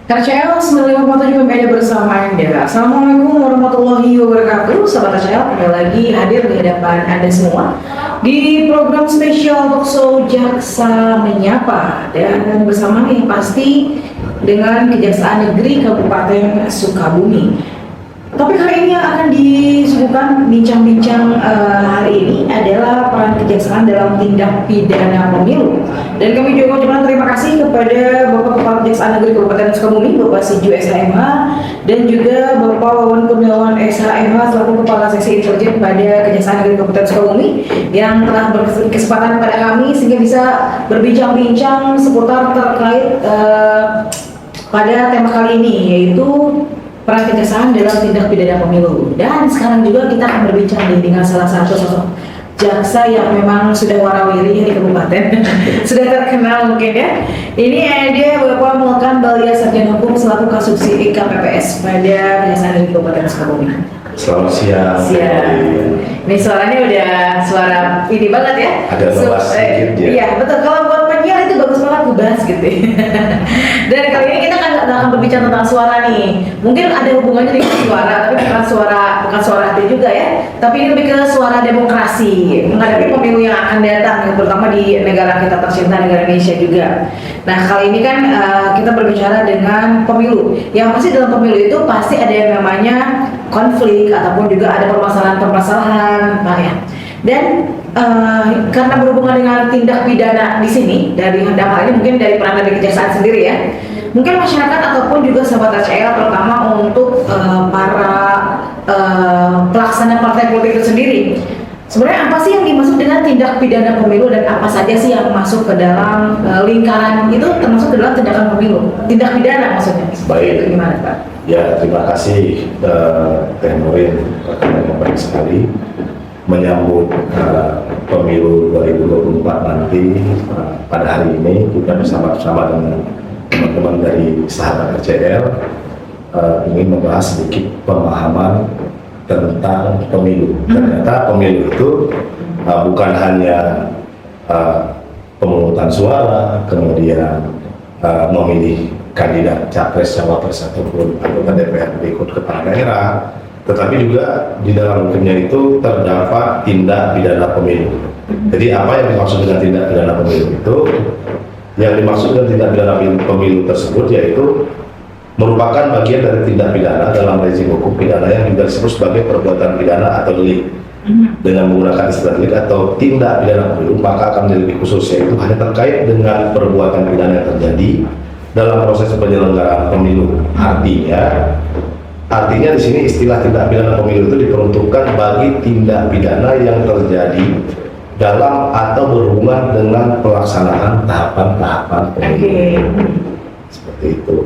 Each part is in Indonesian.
KCL 95,7 media bersama Anda. Assalamualaikum warahmatullahi wabarakatuh. Sahabat KCL, kembali lagi hadir di hadapan Anda semua di program spesial Talkshow Jaksa Menyapa, dan bersama nih pasti dengan Kejaksaan Negeri Kabupaten Sukabumi. Topik hari ini yang akan disuguhkan bincang-bincang hari ini adalah peran kejaksaan dalam tindak pidana pemilu. Dan kami juga ucapkan terima kasih kepada Bapak Kepala Kejaksaan Negeri Kabupaten Sukabumi, Bapak Siju SHMH, dan juga Bapak Wawan Kurniawan SHMH selaku Kepala Seksi Intelijen pada Kejaksaan Negeri Kabupaten Sukabumi yang telah berkesempatan pada kami sehingga bisa berbincang-bincang seputar terkait pada tema kali ini, yaitu peran kejaksaan dalam tindak pidana pemilu. Dan sekarang juga kita akan berbincang dengan salah satu sosok jaksa yang memang sudah warawiri di kabupaten, sudah terkenal mungkin ya. Ini ada Bapak Mulkan Balia Sarjana Hukum selaku Kasubsi KPPS pada Kejaksaan Negeri Kabupaten Sukabumi. Selamat siang. Ini suaranya udah suara ini banget ya. Ada lemas sedikit ya. Iya betul. Kalau buat penyiar itu bagus banget ngebahas gitu. Dan kali ini kita kan nggak akan berbicara tentang suara nih. Mungkin ada hubungannya dengan suara, tapi bukan suara hati juga ya. Tapi ini lebih ke suara demokrasi menghadapi pemilu yang akan datang, terutama di negara kita tercinta, negara Indonesia juga. Nah kali ini kan kita berbicara dengan pemilu. Yang pasti dalam pemilu itu pasti ada yang namanya konflik ataupun juga ada permasalahan-permasalahan, nah ya. Dan karena berhubungan dengan tindak pidana di sini, dari dalam hal ini mungkin dari peran dari kejaksaan sendiri ya, mungkin masyarakat ataupun juga sahabat KCL terutama untuk para pelaksana partai politik itu sendiri, sebenarnya apa sih yang dimaksud dengan tindak pidana pemilu dan apa saja sih yang masuk ke dalam lingkaran itu termasuk ke dalam tindakan pemilu, tindak pidana maksudnya? Baik. Itu gimana Pak? Ya, terima kasih Teh Nurin, rekan yang baik sekali menyambut pemilu 2024 nanti. Pada hari ini kita bersama-sama dengan teman-teman dari sahabat KCL ingin membahas sedikit pemahaman tentang pemilu. Ternyata pemilu itu bukan hanya pemungutan suara, kemudian memilih kandidat capres cawapres ataupun anggota DPR ikut kepala daerah, tetapi juga di dalam hukumnya itu terdapat tindak pidana pemilu. Jadi apa yang dimaksud dengan tindak pidana pemilu itu? Yang dimaksud dengan tindak pidana pemilu tersebut yaitu merupakan bagian dari tindak pidana dalam rezim hukum pidana yang juga disebut sebagai perbuatan pidana atau delik. Dengan menggunakan istilah delik atau tindak pidana pemilu, maka akan lebih khusus, yaitu hanya terkait dengan perbuatan pidana yang terjadi dalam proses penyelenggaraan pemilu. Artinya di sini istilah tindak pidana pemilu itu diperuntukkan bagi tindak pidana yang terjadi dalam atau berhubungan dengan pelaksanaan tahapan-tahapan pemilu. Seperti itu.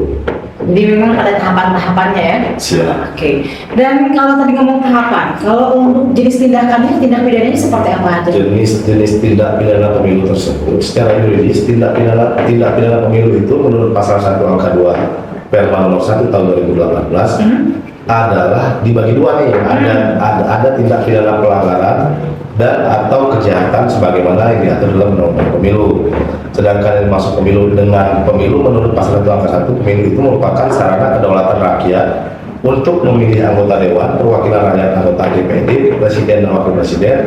Jadi memang ada tahapan-tahapannya ya? Siap. Oke. Dan kalau tadi ngomong tahapan, kalau untuk jenis tindakannya, tindak pidananya seperti apa aja? Jenis tindak pidana pemilu tersebut secara yuridis, tindak pidana pemilu itu menurut pasal 1 angka 2 Perma nomor 1 tahun 2018 adalah dibagi dua nih. Ada tindak pidana pelanggaran dan atau kejahatan sebagaimana yang diatur dalam undang-undang pemilu. Sedangkan yang masuk pemilu dengan pemilu menurut pasal 1 angka 1, pemilu itu merupakan sarana kedaulatan rakyat untuk memilih anggota dewan perwakilan rakyat, anggota DPD, presiden dan wakil presiden,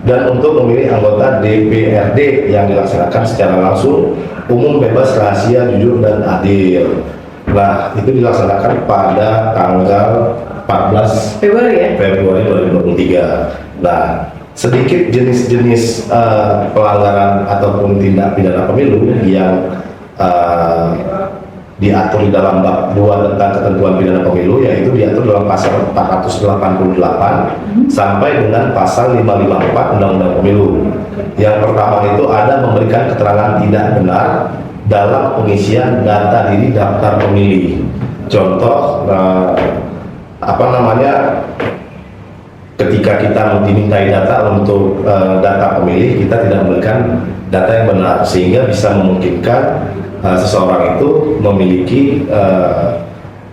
dan untuk memilih anggota DPRD yang dilaksanakan secara langsung, umum, bebas, rahasia, jujur, dan adil. Nah, itu dilaksanakan pada tanggal 14 Februari 2023. Nah, sedikit jenis-jenis pelanggaran ataupun tindak pidana pemilu yang diatur di dalam bab 2 tentang ketentuan pidana pemilu, yaitu diatur dalam pasal 488 sampai dengan pasal 554 Undang-Undang Pemilu. Yang pertama itu ada memberikan keterangan tidak benar dalam pengisian data diri daftar pemilih. Contoh ketika kita dimintai data untuk data pemilih, kita tidak memberikan data yang benar sehingga bisa memungkinkan seseorang itu memiliki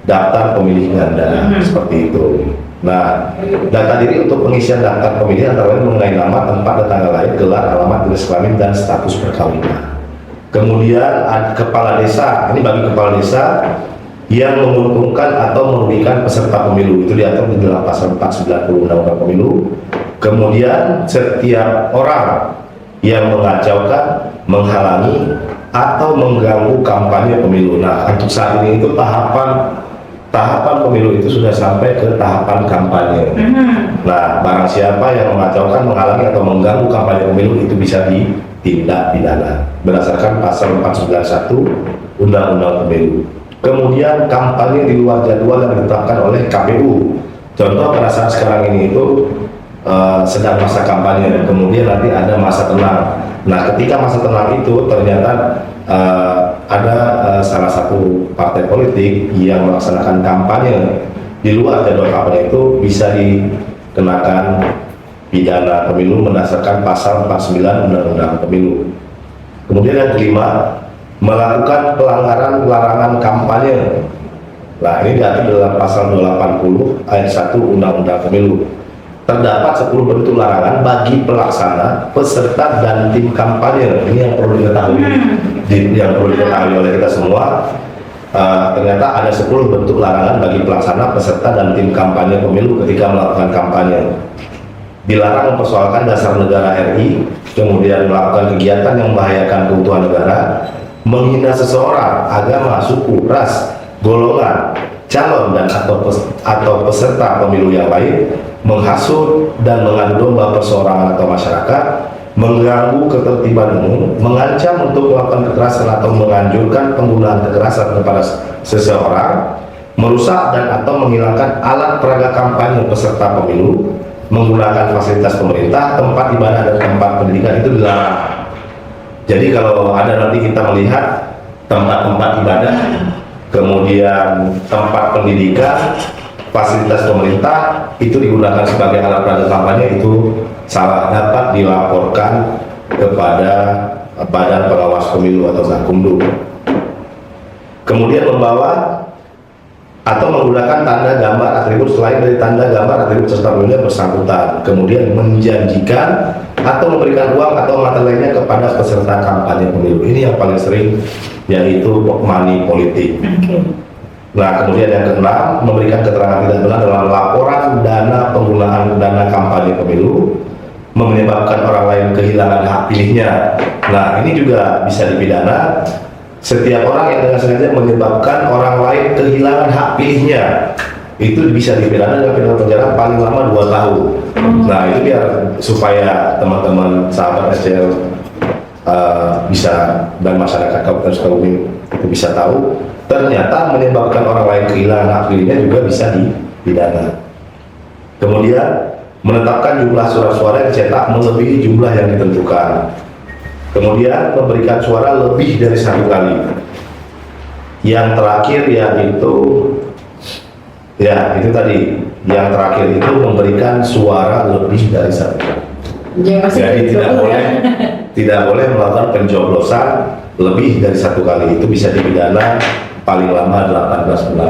daftar pemilih ganda seperti itu. Nah, data diri untuk pengisian daftar pemilih antara lain mengenai nama, tempat dan tanggal lahir, gelar, alamat, jenis kelamin, dan status perkawinan. Kemudian kepala desa, ini bagi kepala desa yang menguntungkan atau merugikan peserta pemilu. Itu diatur di dalam pasal 490 Undang-Undang Pemilu. Kemudian setiap orang yang mengacaukan, menghalangi, atau mengganggu kampanye pemilu. Nah, untuk saat ini itu tahapan pemilu itu sudah sampai ke tahapan kampanye. Nah, barang siapa yang mengacaukan, menghalangi, atau mengganggu kampanye pemilu itu bisa ditindak pidana berdasarkan pasal 491 Undang-Undang Pemilu. Kemudian kampanye di luar jadwal yang ditetapkan oleh KPU. Contoh pada saat sekarang ini itu sedang masa kampanye, kemudian nanti ada masa tenang. Nah, ketika masa tenang itu ternyata ada salah satu partai politik yang melaksanakan kampanye di luar jadwal kampanye itu bisa dikenakan pidana pemilu berdasarkan pasal 49 Undang-Undang Pemilu. Kemudian yang kelima, melakukan pelanggaran larangan kampanye. Nah, ini diatur dalam pasal 280 ayat 1 Undang-Undang Pemilu. Terdapat 10 bentuk larangan bagi pelaksana, peserta, dan tim kampanye. Ini yang perlu diketahui, oleh kita semua. Ternyata ada 10 bentuk larangan bagi pelaksana, peserta, dan tim kampanye pemilu ketika melakukan kampanye. Dilarang mempersoalkan dasar negara RI, kemudian melakukan kegiatan yang membahayakan keutuhan negara, menghina seseorang, agama, suku, ras, golongan, calon, dan atau peserta pemilu yang lain, menghasut dan mengadu domba perseorangan atau masyarakat, mengganggu ketertiban umum, mengancam untuk melakukan kekerasan atau menganjurkan penggunaan kekerasan kepada seseorang, merusak dan atau menghilangkan alat peraga kampanye peserta pemilu, menggunakan fasilitas pemerintah, tempat ibadah, dan tempat pendidikan itu dilarang. Jadi kalau ada nanti kita melihat tempat-tempat ibadah, kemudian tempat pendidikan, fasilitas pemerintah itu digunakan sebagai alat peraga kampanye, itu salah, dapat dilaporkan kepada Badan Pengawas Pemilu atau Gakumdu. Kemudian membawa atau menggunakan tanda gambar atribut selain dari tanda gambar atribut peserta pemilu yang bersangkutan. Kemudian menjanjikan atau memberikan uang atau materi lainnya kepada peserta kampanye pemilu. Ini yang paling sering, yaitu money politik. Nah, kemudian yang keenam, memberikan keterangan tidak benar dalam laporan dana penggunaan dana kampanye pemilu, menyebabkan orang lain kehilangan hak pilihnya. Nah, ini juga bisa dipidana. Setiap orang yang dengan sengaja menyebabkan orang lain kehilangan hak pilihnya, itu bisa dipidana dengan pidana penjara paling lama 2 tahun. Nah, itu biar supaya teman-teman sahabat SCL bisa, dan masyarakat Kabupaten Sukabumi itu bisa tahu, ternyata menyebabkan orang lain kehilangan hak pilihnya juga bisa dipidana. Kemudian menetapkan jumlah surat suara yang dicetak melebihi jumlah yang ditentukan. Kemudian memberikan suara lebih dari 1 kali. Yang terakhir yaitu, ya itu tadi, yang terakhir itu memberikan suara lebih dari 1 kali. Jadi tidak boleh melakukan pencoblosan lebih dari 1 kali. Itu bisa dipidana paling lama 18 bulan.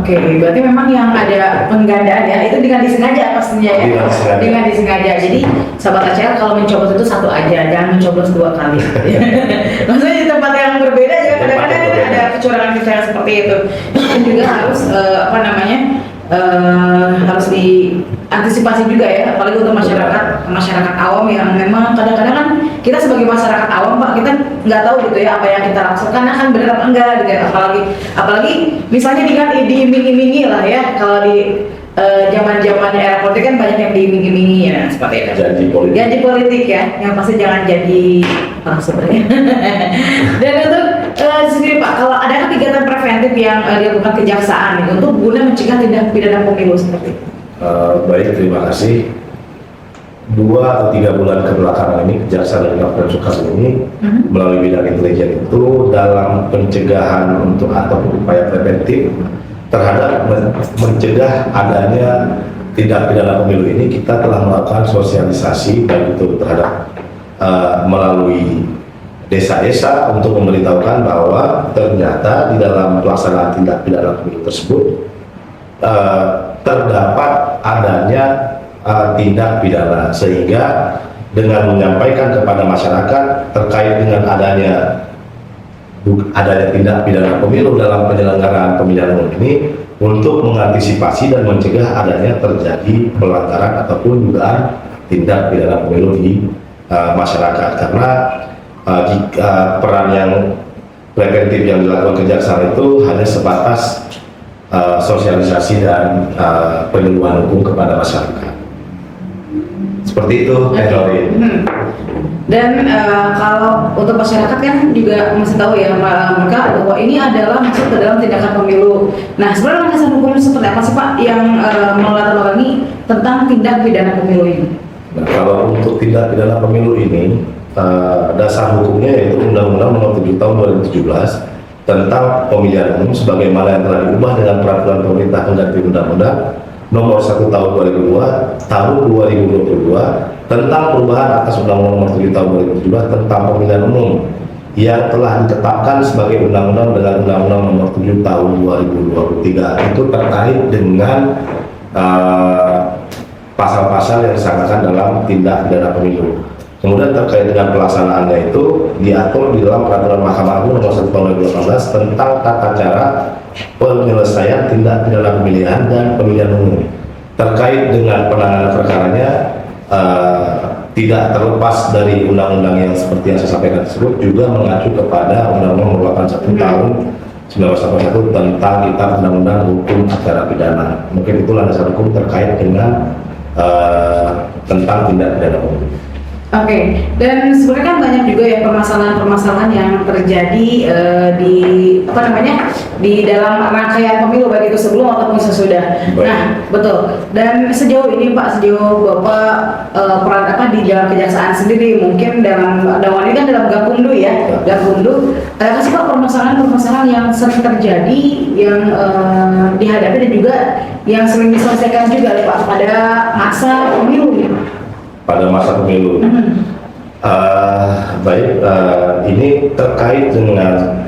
Oke, berarti memang yang ada penggandaan ya, itu dengan disengaja pastinya ya. Dengan disengaja. Jadi sahabat ACL kalau mencoblos itu 1 aja, jangan mencoblos 2 kali. Maksudnya di tempat yang berbeda juga kadang-kadang ada kecurangan-kecurangan seperti itu. Dan juga harus harus diantisipasi juga ya, apalagi untuk masyarakat awam yang memang kadang-kadang kan kita sebagai masyarakat awam Pak, kita nggak tahu gitu ya apa yang kita laksanakan akan benar apa enggak gitu ya. Apalagi misalnya dengan diiming-imingi lah ya, kalau di zaman-zamannya era politik kan banyak yang diiming-imingi ya, seperti itu. Janji politik ya, yang pasti jangan jadi orang sebenarnya. Dan untuk sendiri Pak, kalau ada kegiatan preventif yang dilakukan kejaksaan untuk guna mencegah tindak pidana pemilu seperti itu? Baik, terima kasih. 2 atau 3 bulan kebelakangan ini Kejaksaan dari Kabupaten Sukabumi melalui bidang intelijen itu dalam pencegahan untuk atau upaya preventif terhadap mencegah adanya tindak pidana pemilu ini, kita telah melakukan sosialisasi baik itu terhadap melalui desa-desa untuk memberitahukan bahwa ternyata di dalam pelaksanaan tindak pidana pemilu tersebut terdapat adanya tindak pidana, sehingga dengan menyampaikan kepada masyarakat terkait dengan adanya adanya tindak pidana pemilu dalam penyelenggaraan pemilihan umum ini untuk mengantisipasi dan mencegah adanya terjadi pelanggaran ataupun dugaan tindak pidana pemilu di masyarakat. Karena jika peran yang preventif yang dilakukan kejaksaan itu hanya sebatas sosialisasi dan penyuluhan hukum kepada masyarakat. Seperti itu, Henry. Dan kalau untuk masyarakat kan juga masih tahu ya mereka bahwa ini adalah masuk ke dalam tindakan pemilu. Nah, sebenarnya landasan hukumnya seperti apa sih Pak yang melatar-belakangi tentang tindak pidana pemilu ini? Nah, kalau untuk tindak pidana pemilu ini, dasar hukumnya yaitu Undang-Undang Nomor 7 Tahun 2017 tentang Pemilihan Umum sebagaimana yang telah diubah dengan Peraturan Pemerintah Pengganti Undang-Undang Nomor 1 Tahun 2002 Tahun 2022 tentang perubahan atas Undang-Undang Nomor 7 Tahun 2017 tentang Pemilihan Umum yang telah ditetapkan sebagai undang-undang dengan Undang-Undang Nomor 7 Tahun 2023 itu terkait dengan pasal-pasal yang disangkakan dalam tindak pidana pemilu. Kemudian terkait dengan pelaksanaannya itu diatur di dalam Peraturan Mahkamah Agung Nomor 1 Tahun 2018 tentang tata cara penyelesaian tindak pidana pemilihan dan pemilihan umum. Terkait dengan penanganan perkaranya tidak terlepas dari undang-undang yang seperti yang saya sampaikan tersebut, juga mengacu kepada Undang-Undang Nomor 81 Tahun 1981 tentang Kitab Undang-Undang Hukum Acara Pidana. Mungkin itulah dasar hukum terkait dengan tentang tindak pidana pemilu. Oke, dan sebenarnya kan banyak juga ya permasalahan-permasalahan yang terjadi di di dalam rangkaian pemilu baik itu sebelum ataupun sesudah. Baik. Nah, betul. Dan sejauh ini Pak, sejauh Bapak peran di dalam kejaksaan sendiri, mungkin dalam dakwaan ini kan dalam Gakumdu ya, Gakumdu. Apa sih Pak permasalahan-permasalahan yang sering terjadi, yang dihadapi dan juga yang sering diselesaikan juga Pak pada masa pemilu gitu? Pada masa pemilu. Baik, ini terkait dengan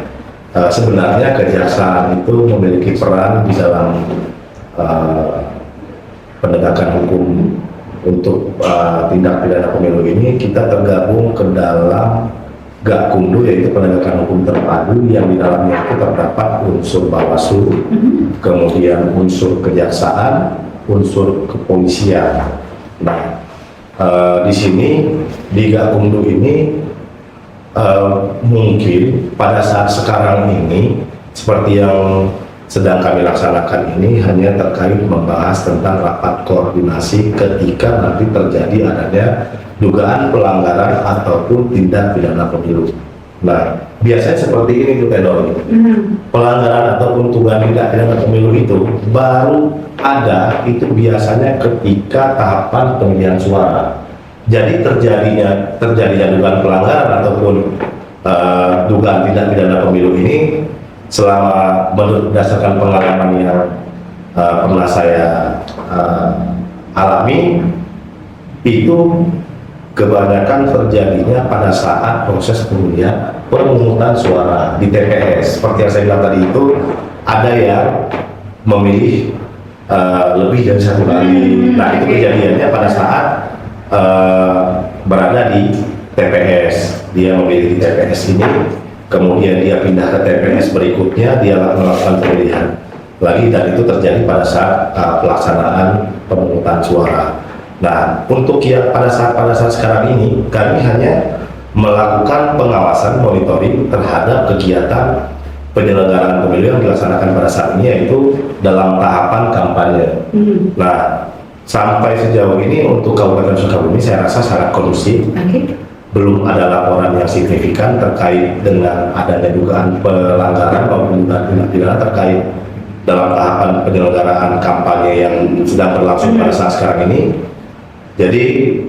sebenarnya kejaksaan itu memiliki peran di dalam penegakan hukum untuk tindak pidana pemilu ini. Kita tergabung ke dalam Gakumdu, yaitu penegakan hukum terpadu yang di dalamnya itu terdapat unsur Bawaslu, kemudian unsur kejaksaan, unsur kepolisian. Nah, di sini di Gakumdu ini mungkin pada saat sekarang ini seperti yang sedang kami laksanakan ini hanya terkait membahas tentang rapat koordinasi ketika nanti terjadi adanya dugaan pelanggaran ataupun tindak pidana pemilu. Nah, biasanya seperti ini tuh Pedro. Pelanggaran ataupun dugaan tindak pidana pemilu itu baru ada itu biasanya ketika tahapan pemilihan suara. Jadi terjadinya dugaan pelanggaran ataupun dugaan tindak pidana pemilu ini selama berdasarkan pengalaman yang pernah saya alami itu kebanyakan terjadinya pada saat proses pemungutan suara di TPS. Seperti yang saya bilang tadi itu ada yang memilih lebih dari satu kali. Nah, itu kejadiannya pada saat berada di TPS. Dia memilih di TPS ini, kemudian dia pindah ke TPS berikutnya, dia melakukan pemilihan lagi, dan itu terjadi pada saat pelaksanaan pemungutan suara. Nah, untuk yang pada saat sekarang ini kami hanya melakukan pengawasan monitoring terhadap kegiatan penyelenggaraan pemilu yang dilaksanakan pada saat ini, yaitu dalam tahapan kampanye. Nah, sampai sejauh ini untuk Kabupaten Sukabumi saya rasa sangat kondusif. Belum ada laporan yang signifikan terkait dengan adanya dugaan pelanggaran maupun tindak pidana terkait dalam tahapan penyelenggaraan kampanye yang sedang berlangsung pada saat sekarang ini. Jadi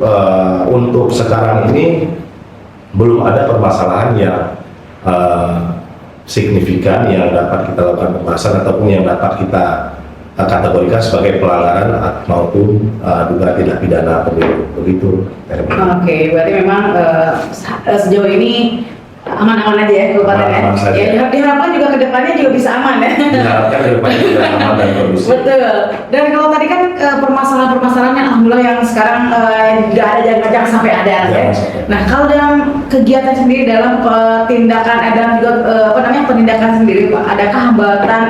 untuk sekarang ini belum ada permasalahan yang signifikan yang dapat kita lakukan pembahasan ataupun yang dapat kita kategorikan sebagai pelanggaran maupun dugaan tindak pidana pemilu, begitu. Oke, berarti memang sejauh ini aman-aman aja ya kabupaten ya. Aman-aman saja. Ya diharapkan juga kedepannya juga bisa aman ya. Diharapkan ke depannya juga aman dan kondusif. Betul. Dan kalau tadi kan permasalahan-permasalahannya alhamdulillah yang sekarang nggak ada, jangan sampai ada ya. Jangan sampai. Nah kalau dalam kegiatan sendiri dalam tindakan dan juga penindakan sendiri Pak, adakah hambatan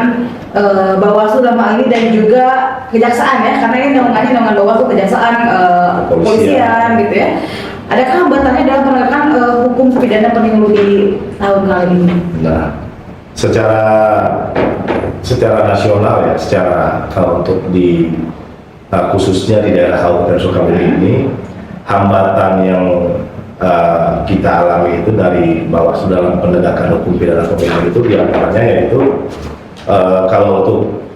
Bawaslu dalam hal ini dan juga kejaksaan ya, karena ini naungannya naungan Bawaslu, kejaksaan, kepolisian gitu ya. Adakah hambatannya dalam penegakan hukum pidana pemilu di tahun kali ini? Nah, secara nasional ya, secara kalau untuk di khususnya di daerah Kabupaten Sukabumi ini, hambatan yang kita alami itu dari Bawaslu dalam penegakan hukum pidana pemilu itu diantaranya yaitu kalau untuk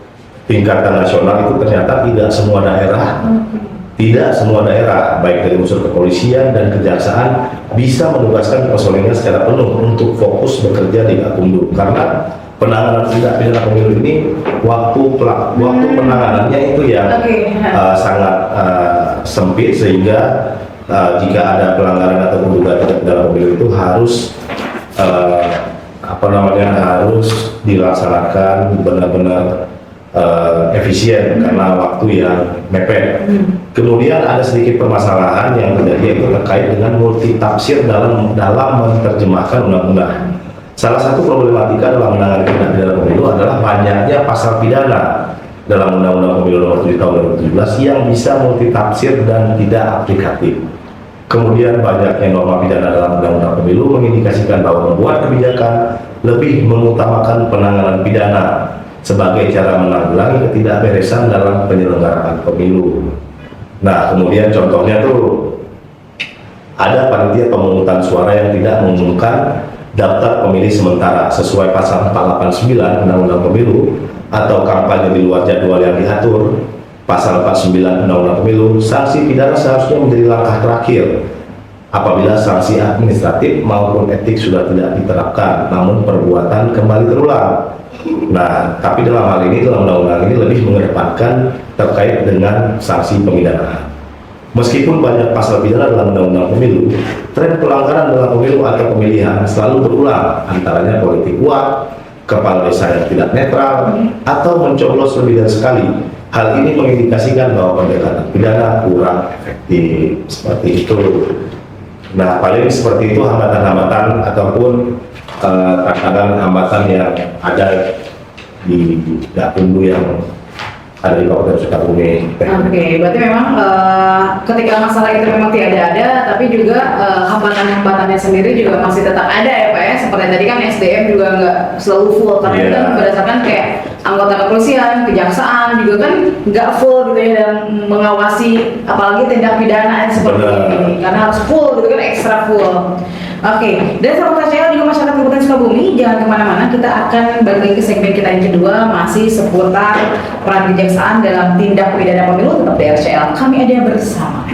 tingkatan nasional itu ternyata tidak semua daerah baik dari unsur kepolisian dan kejaksaan bisa menugaskan personilnya secara penuh untuk fokus bekerja di Gakumdu, karena penanganan tindak pidana pemilu ini waktu penanganannya itu yang sangat sempit, sehingga jika ada pelanggaran atau dugaan tindak pidana pemilu itu harus harus dilaksanakan benar-benar efisien karena waktu yang mepet. Kemudian ada sedikit permasalahan yang terjadi yaitu terkait dengan multi tafsir dalam menerjemahkan undang-undang. Salah satu problematika dalam menangani tindak pidana pemilu adalah banyaknya pasal pidana dalam Undang-Undang Pemilu Nomor 7 Tahun 2017 yang bisa multi tafsir dan tidak aplikatif. Kemudian banyaknya norma pidana dalam Undang-Undang Pemilu mengindikasikan bahwa membuat kebijakan lebih mengutamakan penanganan pidana sebagai cara menanggulangi ketidakberesan dalam penyelenggaraan pemilu. Nah, kemudian contohnya tuh ada panitia pemungutan suara yang tidak mengumumkan daftar pemilih sementara sesuai pasal 489 Undang-Undang Pemilu, atau kampanye di luar jadwal yang diatur pasal 49 Undang-Undang Pemilu. Sanksi pidana seharusnya menjadi langkah terakhir apabila sanksi administratif maupun etik sudah tidak diterapkan namun perbuatan kembali terulang. Nah, tapi dalam hal ini, dalam undang-undang ini lebih mengedepankan terkait dengan sanksi pemidanaan. Meskipun banyak pasal pidana dalam undang-undang pemilu, tren pelanggaran dalam pemilu atau pemilihan selalu berulang, antaranya politik uang, kepala desa yang tidak netral, atau mencoblos lebih dari sekali. Hal ini mengindikasikan bahwa pendekatan pidana kurang efektif. Seperti itu. Nah, paling seperti itu hambatan-hambatan ataupun tantangan hambatan yang ada di Gakumdu yang ada di Kabupaten Sukabumi. Oke, berarti memang ketika masalah itu memang tidak ada, tapi juga hambatan-hambatannya sendiri juga masih tetap ada ya Pak ya. Seperti tadi kan SDM juga nggak selalu full, karena itu kan berdasarkan kayak anggota kepolisian, kejaksaan juga kan nggak full gitu ya dalam mengawasi apalagi tindak pidana seperti ini, karena harus full gitu kan, ekstra full. Oke, dan sahabat saya juga masyarakat Kabupaten Sukabumi, jangan kemana-mana, kita akan balik lagi ke segmen kita yang kedua, masih seputar peran kejaksaan dalam tindak pidana pemilu, tetap di RCL. Kami ada bersama.